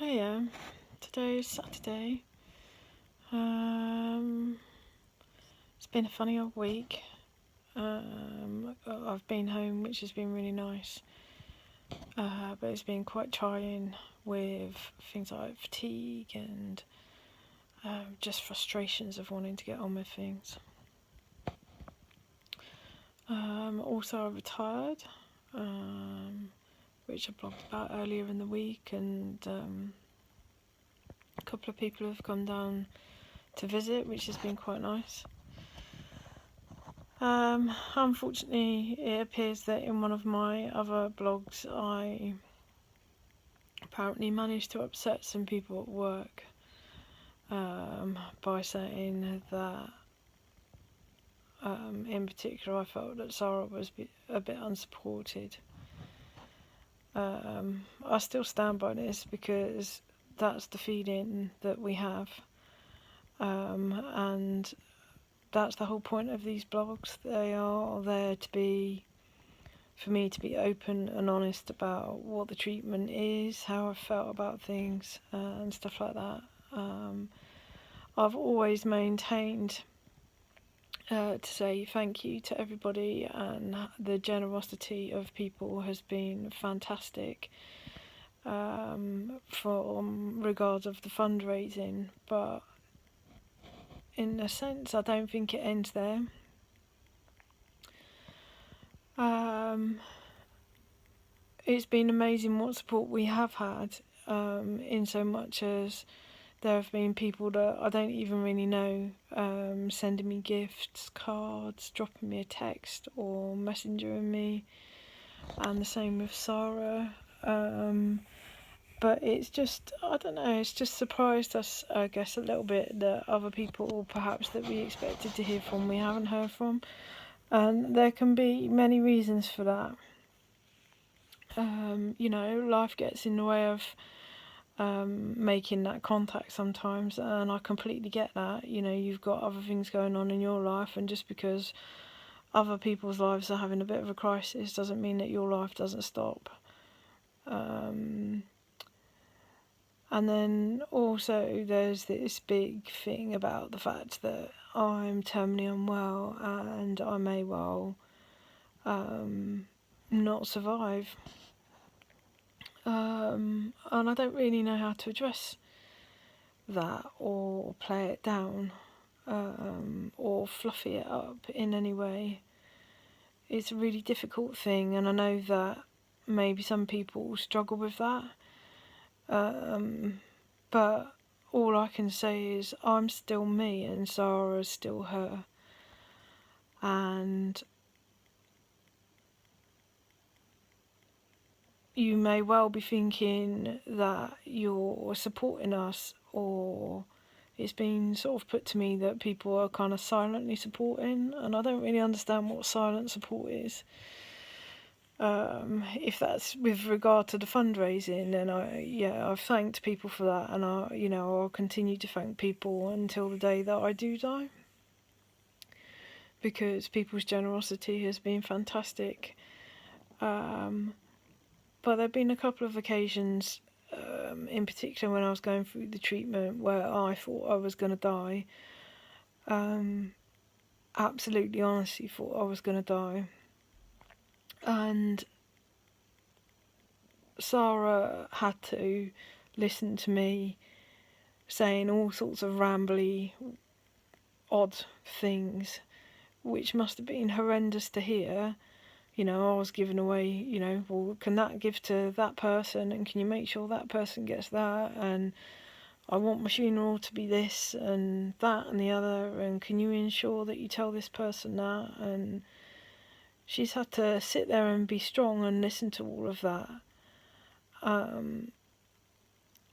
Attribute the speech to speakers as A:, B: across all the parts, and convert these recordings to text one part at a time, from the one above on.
A: Hiya, today is Saturday. It's been a funny old week. I've been home, which has been really nice, but it's been quite trying with things like fatigue and just frustrations of wanting to get on with things. Also, I retired, which I blogged about earlier in the week, and a couple of people have come down to visit, which has been quite nice. Unfortunately, it appears that in one of my other blogs I apparently managed to upset some people at work by saying that in particular I felt that Sarah was a bit unsupported. I still stand by this because that's the feeling that we have, and that's the whole point of these blogs. They are there to be, for me to be open and honest about what the treatment is, how I felt about things, and stuff like that. I've always maintained to say thank you to everybody, and the generosity of people has been fantastic from regards of the fundraising, but in a sense I don't think it ends there. It's been amazing what support we have had, in so much as there have been people that I don't even really know sending me gifts, cards, dropping me a text or messengering me, and the same with Sarah. But it's just, I don't know, it's just surprised us, I guess, a little bit that other people perhaps that we expected to hear from we haven't heard from, and there can be many reasons for that. Life gets in the way of making that contact sometimes, and I completely get that. You've got other things going on in your life, and just because other people's lives are having a bit of a crisis doesn't mean that your life doesn't stop. And then also there's this big thing about the fact that I'm terminally unwell and I may well not survive. And I don't really know how to address that or play it down, or fluffy it up in any way. It's a really difficult thing, and I know that maybe some people struggle with that, but all I can say is I'm still me and Sarah's still her, and you may well be thinking that you're supporting us, or it's been sort of put to me that people are kind of silently supporting, and I don't really understand what silent support is. If that's with regard to the fundraising, then I've thanked people for that, and I'll continue to thank people until the day that I do die, because people's generosity has been fantastic. But there have been a couple of occasions, in particular when I was going through the treatment, where I thought I was going to die. Absolutely, honestly thought I was going to die. And Sarah had to listen to me saying all sorts of rambly, odd things, which must have been horrendous to hear. I was giving away, well, can that give to that person, and can you make sure that person gets that, and I want my funeral to be this and that and the other, and can you ensure that you tell this person that? And she's had to sit there and be strong and listen to all of that. And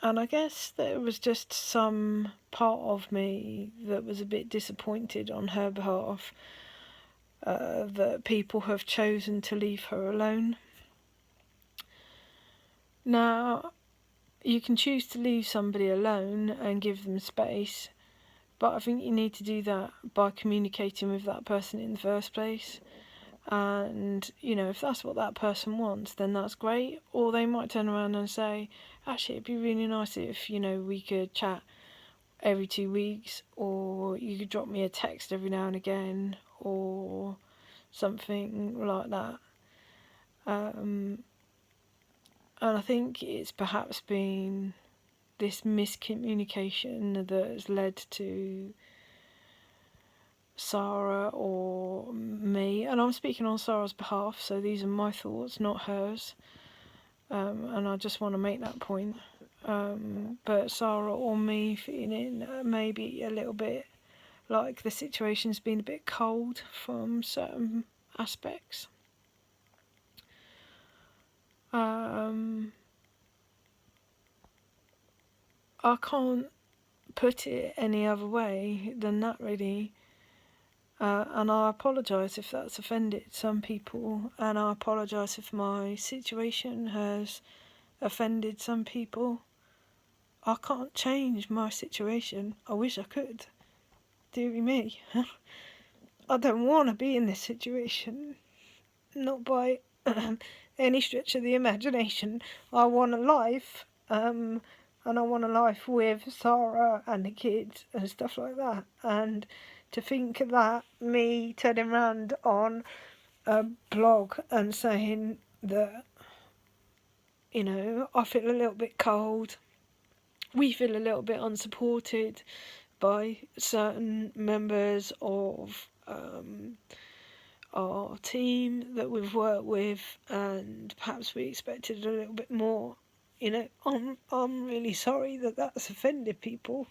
A: I guess there was just some part of me that was a bit disappointed on her behalf, that people have chosen to leave her alone. Now, you can choose to leave somebody alone and give them space, but I think you need to do that by communicating with that person in the first place. And, you know, if that's what that person wants, then that's great. Or they might turn around and say, actually, it'd be really nice if, you know, we could chat every 2 weeks, or you could drop me a text every now and again, or something like that. And I think it's perhaps been this miscommunication that has led to Sarah or me, and I'm speaking on Sarah's behalf, so these are my thoughts, not hers, and I just want to make that point. But Sarah or me feeling maybe a little bit like the situation's been a bit cold from certain aspects. I can't put it any other way than that, really. And I apologise if that's offended some people, and I apologise if my situation has offended some people. I can't change my situation. I wish I could. Dearie me. I don't want to be in this situation. Not by any stretch of the imagination. I want a life, and I want a life with Sarah and the kids and stuff like that. And to think that me turning around on a blog and saying that, you know, I feel a little bit cold, we feel a little bit unsupported by certain members of our team that we've worked with, and perhaps we expected a little bit more. You know, I'm really sorry that that's offended people,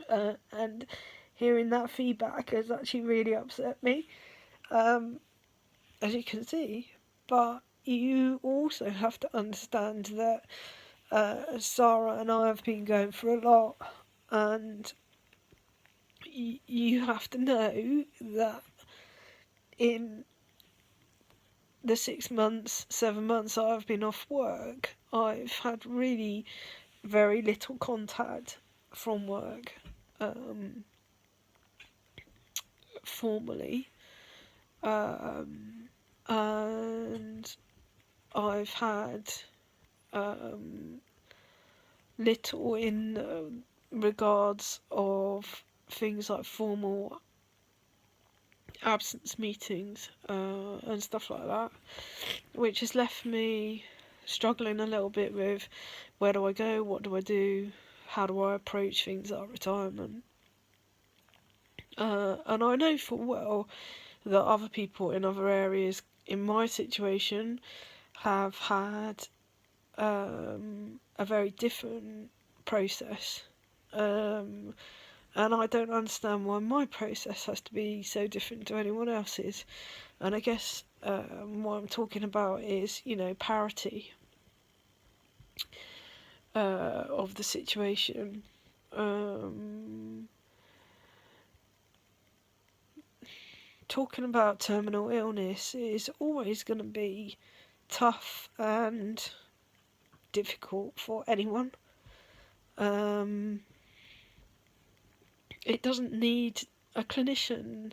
A: and hearing that feedback has actually really upset me, as you can see. But you also have to understand that Sarah and I have been going through a lot, and you have to know that in the 6 months, 7 months I've been off work, I've had really very little contact from work, formally, and I've had little in regards of things like formal absence meetings and stuff like that, which has left me struggling a little bit with where do I go, what do I do, how do I approach things like retirement. And I know full well that other people in other areas in my situation have had a very different process. And I don't understand why my process has to be so different to anyone else's. And I guess what I'm talking about is, you know, parity of the situation. Talking about terminal illness is always going to be tough and difficult for anyone. It doesn't need a clinician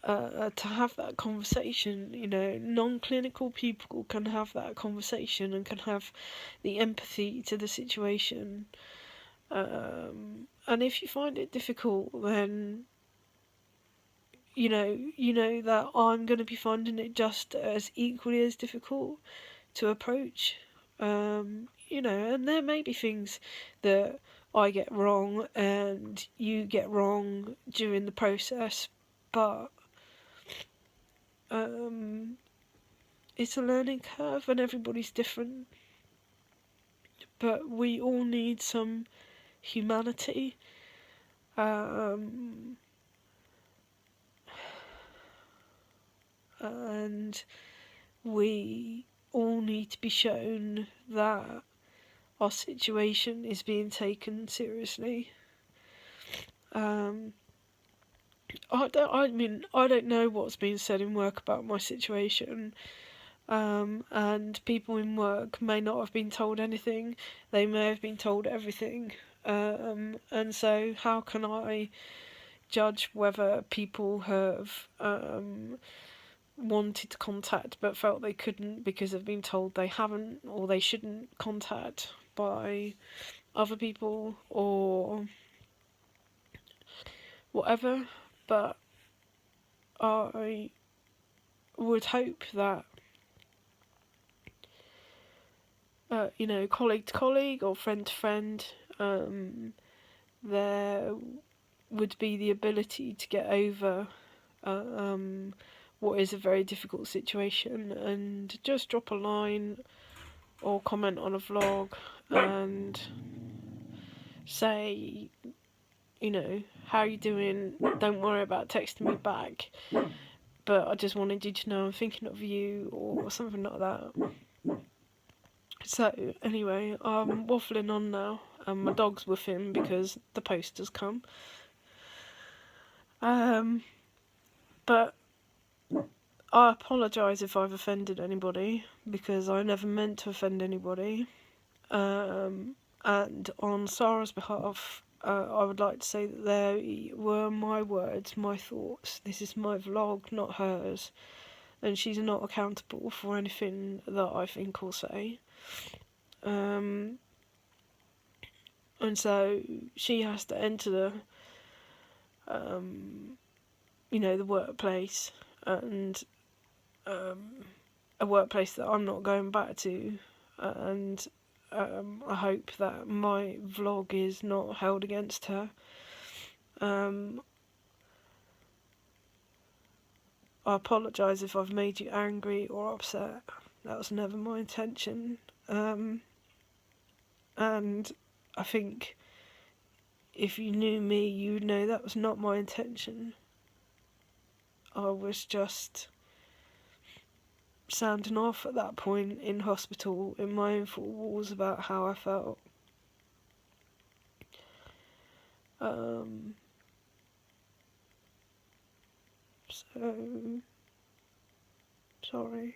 A: to have that conversation. You know, non-clinical people can have that conversation and can have the empathy to the situation. And if you find it difficult, then you know that I'm going to be finding it just as equally as difficult to approach. You know, and there may be things that I get wrong and you get wrong during the process, but it's a learning curve and everybody's different. But we all need some humanity. And we all need to be shown that our situation is being taken seriously. I don't know what's been said in work about my situation, and people in work may not have been told anything. They may have been told everything, and so how can I judge whether people have wanted to contact but felt they couldn't because they've been told they haven't or they shouldn't contact by other people or whatever. But I would hope that colleague to colleague or friend to friend, there would be the ability to get over what is a very difficult situation and just drop a line or comment on a vlog and say, how are you doing? Don't worry about texting me back, but I just wanted you to know I'm thinking of you, or something like that. So, anyway, I'm waffling on now, and my dog's with him because the post has come. But I apologise if I've offended anybody, because I never meant to offend anybody. And on Sarah's behalf, I would like to say that they were my words, my thoughts. This is my vlog, not hers. And she's not accountable for anything that I think or say. And so she has to enter the workplace, and a workplace that I'm not going back to, and I hope that my vlog is not held against her. I apologise if I've made you angry or upset. That was never my intention. And I think if you knew me, you would know that was not my intention. I was just sounding off at that point in hospital in my own four walls about how I felt. So sorry.